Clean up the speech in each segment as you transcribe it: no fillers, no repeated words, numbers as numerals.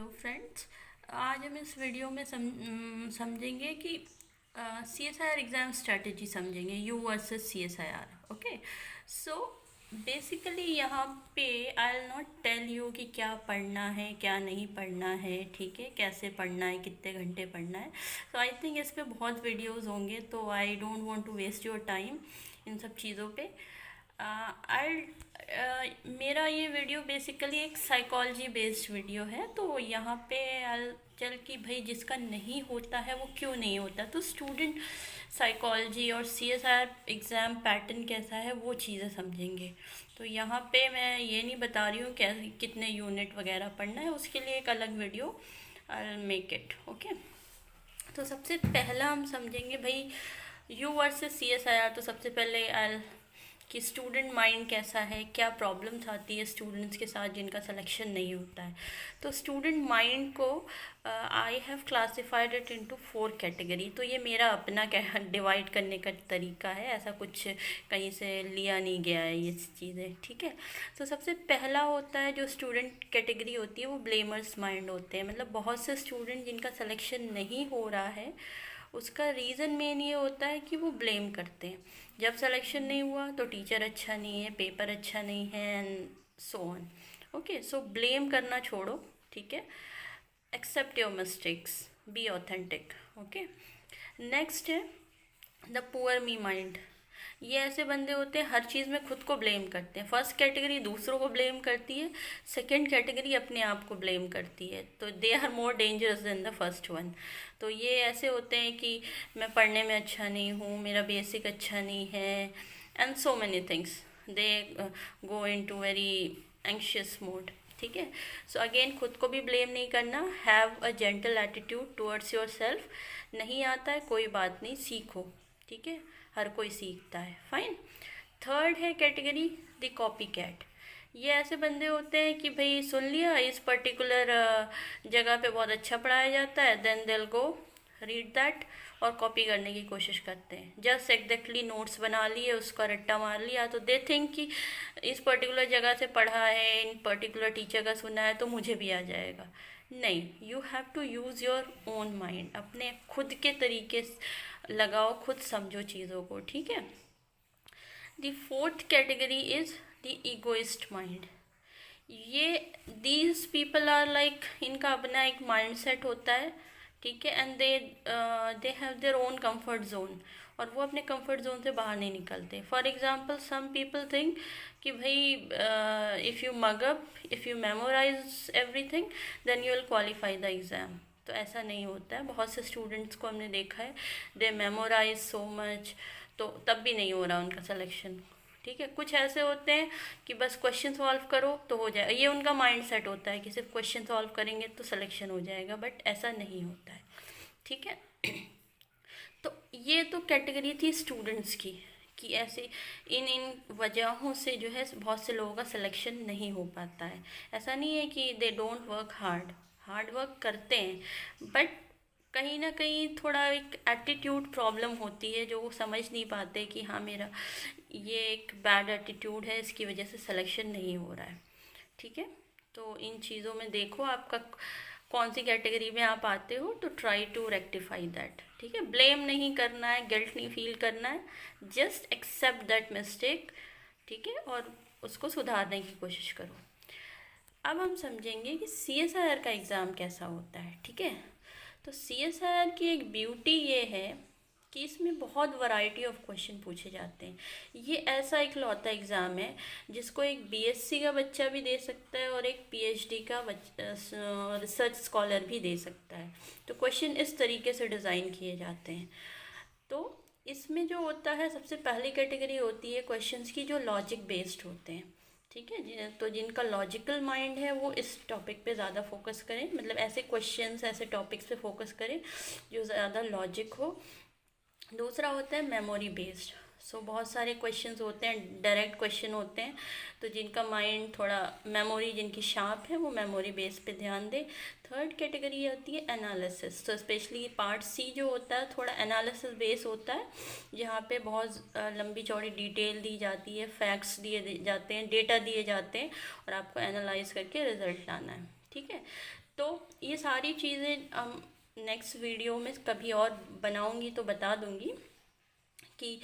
Hello friends. आज हम इस वीडियो में समझेंगे कि C S I R exam strategy समझेंगे, U versus C S I R. Okay, so basically यहाँ पे I will not tell you कि क्या पढ़ना है क्या नहीं पढ़ना है, ठीक है, कैसे पढ़ना है, कितने घंटे पढ़ना है। तो आई थिंक इस पे बहुत वीडियोस होंगे, तो I don't want to waste your time इन सब चीज़ों पे। आई मेरा ये वीडियो बेसिकली एक साइकोलॉजी बेस्ड वीडियो है, तो यहाँ पे आई चल कि भाई जिसका नहीं होता है वो क्यों नहीं होता, तो स्टूडेंट साइकोलॉजी और C S R exam pattern कैसा है वो चीज़ें समझेंगे। तो यहाँ पे मैं ये नहीं बता रही हूँ कैसे कितने यूनिट वगैरह पढ़ना है, उसके लिए एक अलग video I make it. Okay, तो सबसे पहला हम समझेंगे भाई you versus C S I R. तो सबसे पहले आई कि स्टूडेंट माइंड कैसा है, क्या प्रॉब्लम्स आती है स्टूडेंट्स के साथ जिनका सिलेक्शन नहीं होता है। तो स्टूडेंट माइंड को I have classified it into 4 category. तो ये मेरा अपना डिवाइड करने का तरीका है, ऐसा कुछ कहीं से लिया नहीं गया है ये चीज़ें, ठीक है। तो सबसे पहला होता है जो स्टूडेंट कैटेगरी होती है वो ब्लेमर्स माइंड होते हैं। मतलब बहुत से स्टूडेंट जिनका सिलेक्शन नहीं हो रहा है उसका रीज़न मेन ये होता है कि वो ब्लेम करते हैं। जब सिलेक्शन नहीं हुआ तो टीचर अच्छा नहीं है, पेपर अच्छा नहीं है, and so on. Okay, so blame करना छोड़ो, ठीक है। Accept your mistakes, be authentic. Okay, next है द पुअर मी माइंड। ये ऐसे बंदे होते हैं हर चीज़ में खुद को ब्लेम करते हैं। फर्स्ट कैटेगरी दूसरों को ब्लेम करती है, सेकंड कैटेगरी अपने आप को ब्लेम करती है। तो they are more dangerous than the first one. तो ये ऐसे होते हैं कि मैं पढ़ने में अच्छा नहीं हूँ, मेरा बेसिक अच्छा नहीं है, and so many things. They go into very anxious mode, ठीक है। सो अगेन खुद को भी ब्लेम नहीं करना, have a gentle attitude towards your self. नहीं आता है कोई बात नहीं, सीखो, ठीक है, हर कोई सीखता है, फाइन। थर्ड है कैटेगरी द कॉपी कैट। ये ऐसे बंदे होते हैं कि भाई सुन लिया इस पर्टिकुलर जगह पे बहुत अच्छा पढ़ाया जाता है, देन दिल गो रीड दैट और कॉपी करने की कोशिश करते हैं। जस्ट एग्जैक्टली नोट्स बना लिए, उसका रट्टा मार लिया, तो दे थिंक कि इस पर्टिकुलर जगह से पढ़ा है, इन पर्टिकुलर टीचर का सुना है तो मुझे भी आ जाएगा। नहीं, you have to use your own mind, अपने खुद के तरीके लगाओ, खुद समझो चीज़ों को, ठीक है। The fourth category is the egoist mind. ये दीज पीपल आर लाइक, इनका अपना एक माइंड सेट होता है, ठीक है, and they have their own comfort zone, और वो अपने कंफर्ट जोन से बाहर नहीं निकलते। For example some people think कि भाई if you mug up, if you memorize everything then you will qualify the exam. तो ऐसा नहीं होता है। बहुत से स्टूडेंट्स को हमने देखा है, दे मेमोराइज सो मच, तो तब भी नहीं हो रहा उनका सिलेक्शन, ठीक है। कुछ ऐसे होते हैं कि बस क्वेश्चन सॉल्व करो तो हो जाए, ये उनका माइंड सेट होता है कि सिर्फ क्वेश्चन सॉल्व करेंगे तो सिलेक्शन हो जाएगा, बट ऐसा नहीं होता है, ठीक है। तो ये तो कैटेगरी थी स्टूडेंट्स की, कि ऐसे इन इन वजहों से जो है बहुत से लोगों का सिलेक्शन नहीं हो पाता है। ऐसा नहीं है कि they don't work hard, hard work करते हैं, बट कहीं ना कहीं थोड़ा एक एटीट्यूड प्रॉब्लम होती है जो वो समझ नहीं पाते कि हाँ मेरा ये एक बैड एटीट्यूड है, इसकी वजह से सिलेक्शन नहीं हो रहा है, ठीक है। तो इन चीज़ों में देखो आपका कौन सी कैटेगरी में आप आते हो, तो ट्राई टू रेक्टिफाई दैट, ठीक है। ब्लेम नहीं करना है, गिल्ट नहीं फील करना है, जस्ट एक्सेप्ट दैट मिस्टेक, ठीक है, और उसको सुधारने की कोशिश करो। अब हम समझेंगे कि सी एस आई आर का एग्ज़ाम कैसा होता है, ठीक है। तो सी एस आई आर की एक ब्यूटी ये है कि इसमें बहुत वैरायटी ऑफ क्वेश्चन पूछे जाते हैं। ये ऐसा इकलौता एग्ज़ाम है जिसको एक बीएससी का बच्चा भी दे सकता है और एक पीएचडी का रिसर्च स्कॉलर भी दे सकता है। तो क्वेश्चन इस तरीके से डिज़ाइन किए जाते हैं। तो इसमें जो होता है, सबसे पहली कैटेगरी होती है क्वेश्चंस की जो लॉजिक बेस्ड होते हैं, ठीक है। तो जिनका लॉजिकल माइंड है वो इस टॉपिक पे ज़्यादा फोकस करें, मतलब ऐसे क्वेश्चंस, ऐसे टॉपिक्स पे फोकस करें जो ज़्यादा लॉजिक हो। दूसरा होता है मेमोरी बेस्ड। सो बहुत सारे क्वेश्चंस होते हैं, डायरेक्ट क्वेश्चन होते हैं, तो जिनका माइंड थोड़ा मेमोरी जिनकी शार्प है वो मेमोरी बेस पे ध्यान दे। थर्ड कैटेगरी होती है एनालिसिस। तो स्पेशली पार्ट सी जो होता है थोड़ा एनालिसिस बेस होता है, जहाँ पे बहुत लंबी चौड़ी डिटेल दी जाती है, फैक्ट्स दिए जाते हैं, डेटा दिए जाते हैं, और आपको एनालाइज करके रिजल्ट लाना है, ठीक है। तो ये सारी चीज़ें नेक्स्ट वीडियो में कभी और बनाऊंगी तो बता दूंगी कि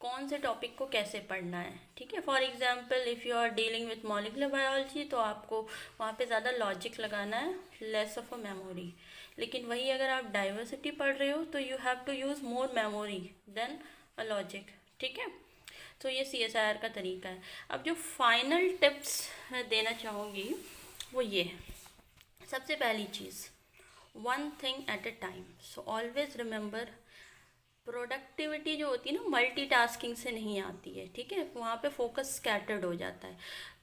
कौन से टॉपिक को कैसे पढ़ना है, ठीक है। For example if you are dealing with molecular biology तो आपको वहाँ पे ज़्यादा लॉजिक लगाना है, लेस ऑफ अ मेमोरी। लेकिन वही अगर आप डाइवर्सिटी पढ़ रहे हो तो you have to use more memory than a logic, ठीक है। तो ये CSIR का तरीका है। अब जो फाइनल टिप्स मैं देना चाहूँगी वो ये है। सबसे पहली चीज़, one thing at a time. So always remember, productivity जो होती है ना मल्टीटास्किंग से नहीं आती है, ठीक है। वहाँ पे फोकस स्कैटर्ड हो जाता है।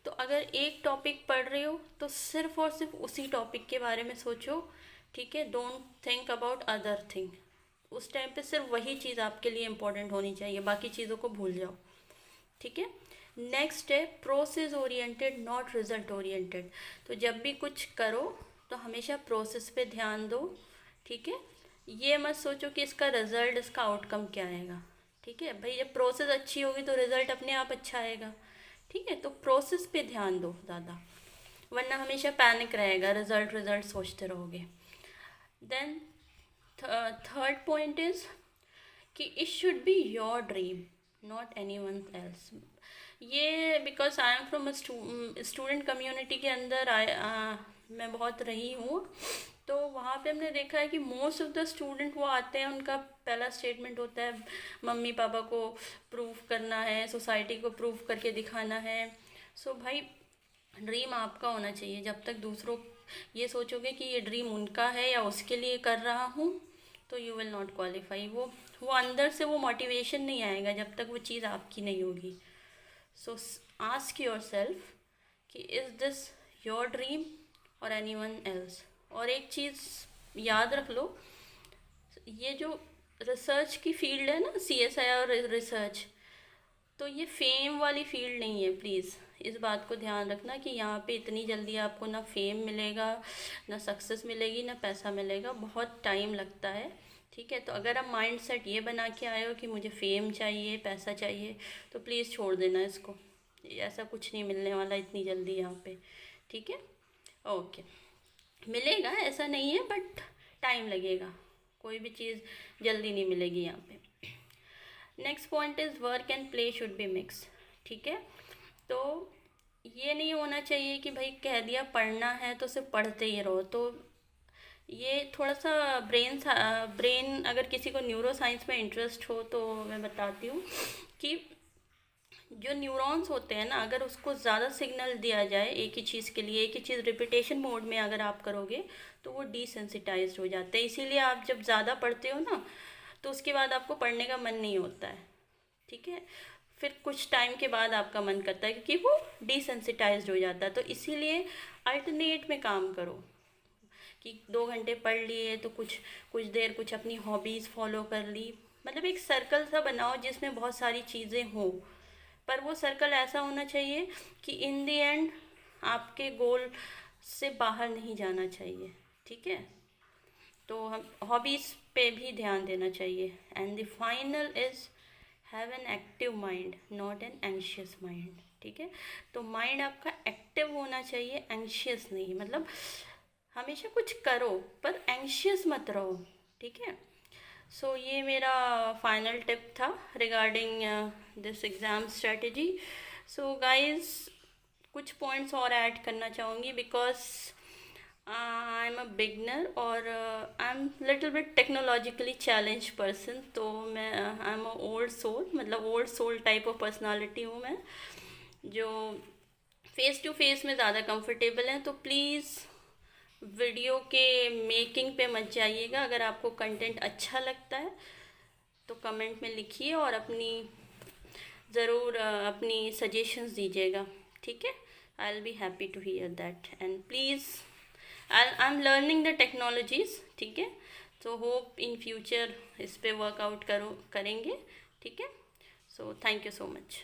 तो अगर एक टॉपिक पढ़ रहे हो तो सिर्फ और सिर्फ उसी टॉपिक के बारे में सोचो, ठीक है। Don't think about other thing. उस टाइम पे सिर्फ वही चीज़ आपके लिए इम्पोर्टेंट होनी चाहिए, बाकी चीज़ों को भूल जाओ, ठीक है। नेक्स्ट है process oriented not result oriented. तो जब भी कुछ करो तो हमेशा प्रोसेस पे ध्यान दो, ठीक है। ये मत सोचो कि इसका रिजल्ट, इसका आउटकम क्या आएगा, ठीक है भाई। जब प्रोसेस अच्छी होगी तो रिजल्ट अपने आप अच्छा आएगा, ठीक है। तो प्रोसेस पे ध्यान दो ज़्यादा, वरना हमेशा पैनिक रहेगा, रिजल्ट रिजल्ट सोचते रहोगे। देन थर्ड पॉइंट इज़ कि it should be your dream not anyone else. ये because I am from student community के अंदर मैं बहुत रही हूँ, तो वहाँ पे हमने देखा है कि मोस्ट ऑफ द स्टूडेंट वो आते हैं, उनका पहला स्टेटमेंट होता है मम्मी पापा को प्रूव करना है, सोसाइटी को प्रूव करके दिखाना है। सो भाई ड्रीम आपका होना चाहिए। जब तक दूसरों ये सोचोगे कि ये ड्रीम उनका है या उसके लिए कर रहा हूँ तो यू विल नॉट क्वालिफाई। वो अंदर से वो मोटिवेशन नहीं आएगा जब तक वो चीज़ आपकी नहीं होगी। सो आस्क योर सेल्फ कि इज़ दिस योर ड्रीम और एनी वन एल्स। और एक चीज़ याद रख लो, ये जो रिसर्च की फील्ड है ना, CSIR रिसर्च, तो ये फेम वाली फील्ड नहीं है। प्लीज़ इस बात को ध्यान रखना कि यहाँ पे इतनी जल्दी आपको ना फेम मिलेगा, ना सक्सेस मिलेगी, ना पैसा मिलेगा, बहुत टाइम लगता है, ठीक है। तो अगर आप माइंड सेट ये बना के आए हो कि मुझे फेम चाहिए, पैसा चाहिए, तो प्लीज़ छोड़ देना इसको। ऐसा कुछ नहीं मिलने वाला इतनी जल्दी यहाँ पे, ठीक है। ओके, मिलेगा ऐसा नहीं है, बट टाइम लगेगा। कोई भी चीज़ जल्दी नहीं मिलेगी यहाँ पे। Next point is work and play should be mix, ठीक है। तो ये नहीं होना चाहिए कि भाई कह दिया पढ़ना है तो सिर्फ पढ़ते ही रहो। तो ये थोड़ा सा ब्रेन अगर किसी को न्यूरो साइंस में इंटरेस्ट हो तो मैं बताती हूँ कि जो न्यूरॉन्स होते हैं ना, अगर उसको ज़्यादा सिग्नल दिया जाए एक ही चीज़ के लिए, एक ही चीज़ रिपीटेशन मोड में अगर आप करोगे तो वो डिसेंसिटाइज्ड हो जाते हैं। इसीलिए आप जब ज़्यादा पढ़ते हो ना तो उसके बाद आपको पढ़ने का मन नहीं होता है, ठीक है। फिर कुछ टाइम के बाद आपका मन करता है क्योंकि वो डिसेंसिटाइज्ड हो जाता है। तो इसीलिए अल्टरनेट में काम करो कि 2 घंटे पढ़ लिए तो कुछ कुछ देर कुछ अपनी हॉबीज़ फॉलो कर ली। मतलब एक सर्कल सा बनाओ जिसमें बहुत सारी चीज़ें हों, पर वो सर्कल ऐसा होना चाहिए कि इन द एंड आपके गोल से बाहर नहीं जाना चाहिए, ठीक है। तो हम हॉबीज़ पे भी ध्यान देना चाहिए। And the final is have an active mind not an anxious mind, ठीक है। तो माइंड आपका एक्टिव होना चाहिए, एंशियस नहीं। मतलब हमेशा कुछ करो पर एंशियस मत रहो, ठीक है। सो ये मेरा फाइनल टिप था regarding this exam strategy. So guys कुछ पॉइंट्स और ऐड करना चाहूँगी because I am a beginner और I am little bit technologically challenge person. तो मैं I am a old soul, मतलब old soul type of personality हूँ मैं, जो फेस टू फेस में ज़्यादा कंफर्टेबल है। तो प्लीज़ वीडियो के मेकिंग पे मत जाइएगा। अगर आपको कंटेंट अच्छा लगता है तो कमेंट में लिखिए और अपनी ज़रूर अपनी सजेशंस दीजिएगा, ठीक है। I will be happy to hear that and please I am learning the technologies, ठीक है। तो होप इन फ्यूचर इस पे वर्कआउट करेंगे, ठीक है। So thank you so much.